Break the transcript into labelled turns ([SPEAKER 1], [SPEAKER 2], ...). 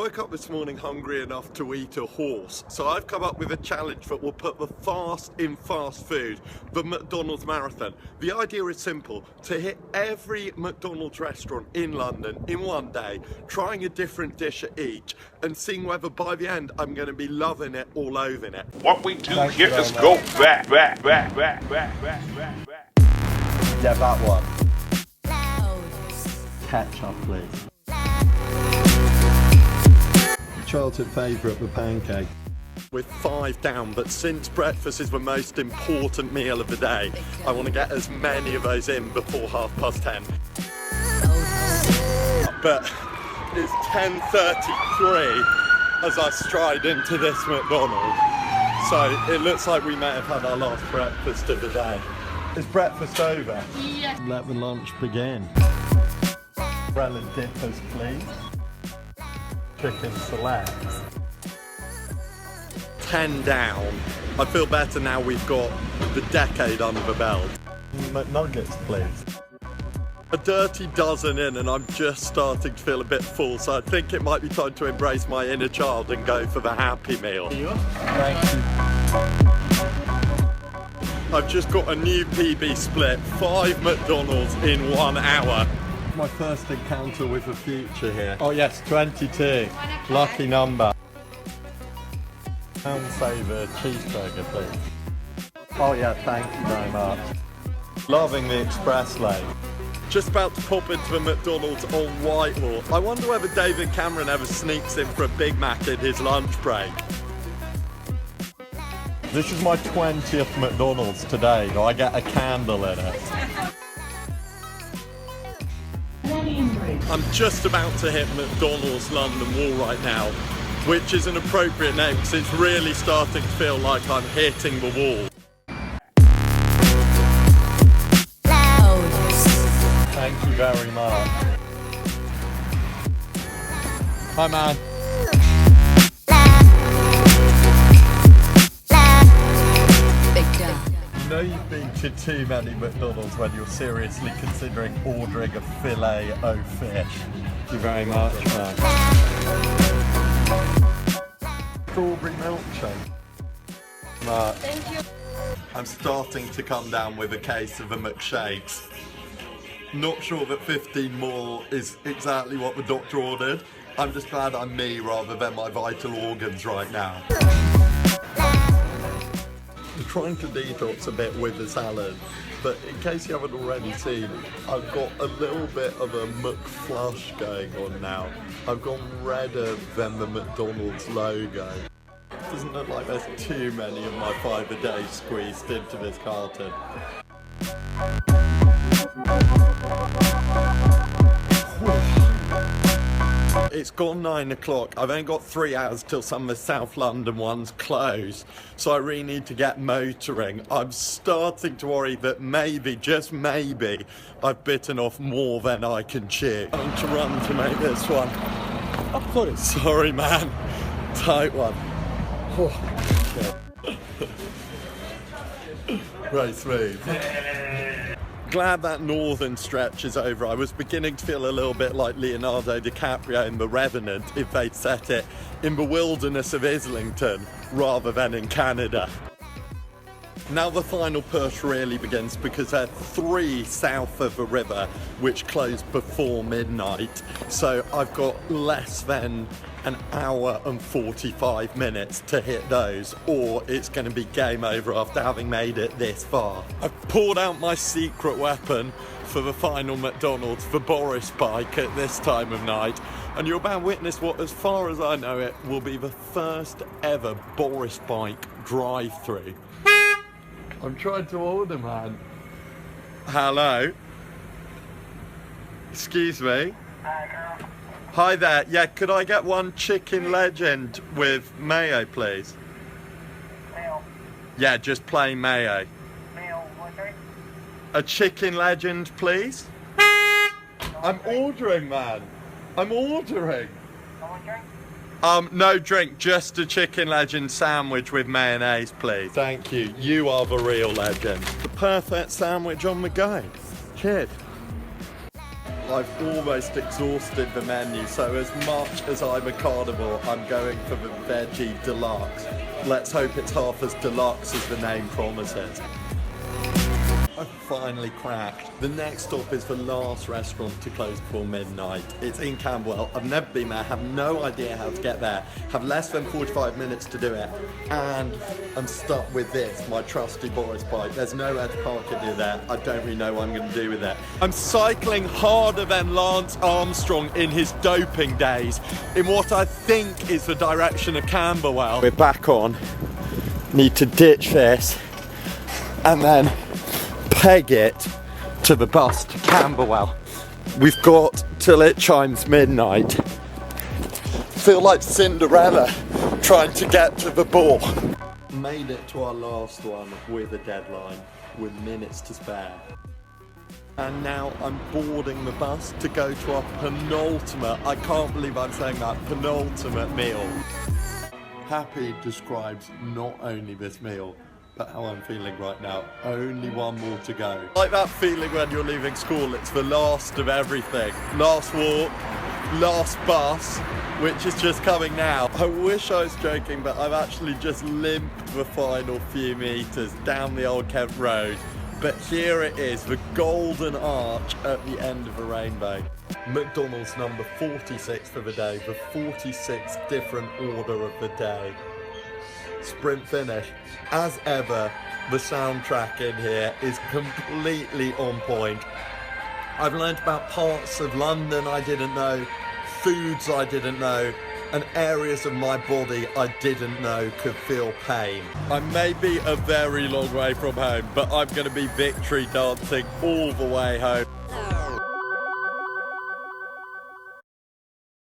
[SPEAKER 1] woke up this morning hungry enough to eat a horse, so I've come up with a challenge that will put the fast in fast food, the McDonald's Marathon. The idea is simple: to hit every McDonald's restaurant in London in one day, trying a different dish at each, and seeing whether by the end I'm going to be loving it all over it.
[SPEAKER 2] What we do here is go back.
[SPEAKER 1] Yeah, that one. Ketchup, please. Childhood favourite, the pancake. With 5 down, but since breakfast is the most important meal of the day, I want to get as many of those in before 10:30. But it's 10:33 as I stride into this McDonald's. So it looks like we may have had our last breakfast of the day. Is breakfast over?
[SPEAKER 3] Yes.
[SPEAKER 1] Let the lunch begin. Bread and dippers, please. Chicken selects. 10 down. I feel better now we've got the decade under the belt. McNuggets, please. A dirty dozen in and I'm just starting to feel a bit full, so I think it might be time to embrace my inner child and go for the Happy Meal. Thank you. I've just got a new PB split, 5 McDonald's in 1 hour. My first encounter with the future here. Oh yes, 22. Lucky number. Pound saver cheeseburger, please. Oh yeah, thank you very much. Loving the express lane. Just about to pop into the McDonald's on Whitehall. I wonder whether David Cameron ever sneaks in for a Big Mac in his lunch break. This is my 20th McDonald's today. Do I get a candle in it? I'm just about to hit McDonald's London Wall right now, which is an appropriate name because it's really starting to feel like I'm hitting the wall. Thank you very much. Hi man. You know you've been to too many McDonald's when you're seriously considering ordering a Filet-O-Fish. Thank you very much, man. Strawberry milkshake.
[SPEAKER 3] Thank you.
[SPEAKER 1] I'm starting to come down with a case of the McShakes. Not sure that 15 more is exactly what the doctor ordered. I'm just glad I'm me rather than my vital organs right now. I'm trying to detox a bit with the salad, but in case you haven't already seen, I've got a little bit of a McFlush going on now. I've gone redder than the McDonald's logo. Doesn't look like there's too many of my 5 a day squeezed into this carton. It's gone 9 o'clock. I've only got 3 hours till some of the South London ones close, so I really need to get motoring. I'm starting to worry that maybe, just maybe, I've bitten off more than I can chew. I'm going to run to make this one. I've got it. Sorry, man. Tight one. Oh, okay. Very smooth. Glad that northern stretch is over. I was beginning to feel a little bit like Leonardo DiCaprio in The Revenant if they'd set it in the wilderness of Islington rather than in Canada. Now the final push really begins because there are 3 south of the river which close before midnight. So I've got less than an hour and 45 minutes to hit those, or it's going to be game over after having made it this far. I've pulled out my secret weapon for the final McDonald's, the Boris bike at this time of night, and you're about to witness what, as far as I know it, will be the first ever Boris bike drive-through. I'm trying to order, man. Hello? Excuse me? Hi there. Yeah, could I get 1 chicken legend with mayo, please?
[SPEAKER 4] Mayo.
[SPEAKER 1] Yeah, just plain mayo.
[SPEAKER 4] Mayo, what drink?
[SPEAKER 1] A chicken legend, please? I'm ordering, man. I'm ordering.
[SPEAKER 4] No one drink?
[SPEAKER 1] No drink, just a chicken legend sandwich with mayonnaise, please. Thank you. You are the real legend. The perfect sandwich on the go. Cheers. I've almost exhausted the menu, so as much as I'm a carnivore, I'm going for the veggie deluxe. Let's hope it's half as deluxe as the name promises. I've finally cracked. The next stop is the last restaurant to close before midnight. It's in Camberwell. I've never been there, have no idea how to get there, have less than 45 minutes to do it, and I'm stuck with this, my trusty Boris bike. There's nowhere to park it near there. I don't really know what I'm going to do with it. I'm cycling harder than Lance Armstrong in his doping days, in what I think is the direction of Camberwell. We're back on. Need to ditch this, and then peg it to the bus to Camberwell. We've got till it chimes midnight. Feel like Cinderella trying to get to the ball. Made it to our last one with a deadline, with minutes to spare. And now I'm boarding the bus to go to our penultimate, I can't believe I'm saying that, penultimate meal. Happy describes not only this meal, but how I'm feeling right now. Only one more to go. Like that feeling when you're leaving school, it's the last of everything. Last walk, last bus, which is just coming now. I wish I was joking, but I've actually just limped the final few meters down the Old Kent Road. But here it is, the golden arch at the end of the rainbow. McDonald's number 46 for the day, the 46th different order of the day. Sprint finish. As ever, the soundtrack in here is completely on point. I've learned about parts of London I didn't know, foods I didn't know, and areas of my body I didn't know could feel pain. I may be a very long way from home, but I'm going to be victory dancing all the way home.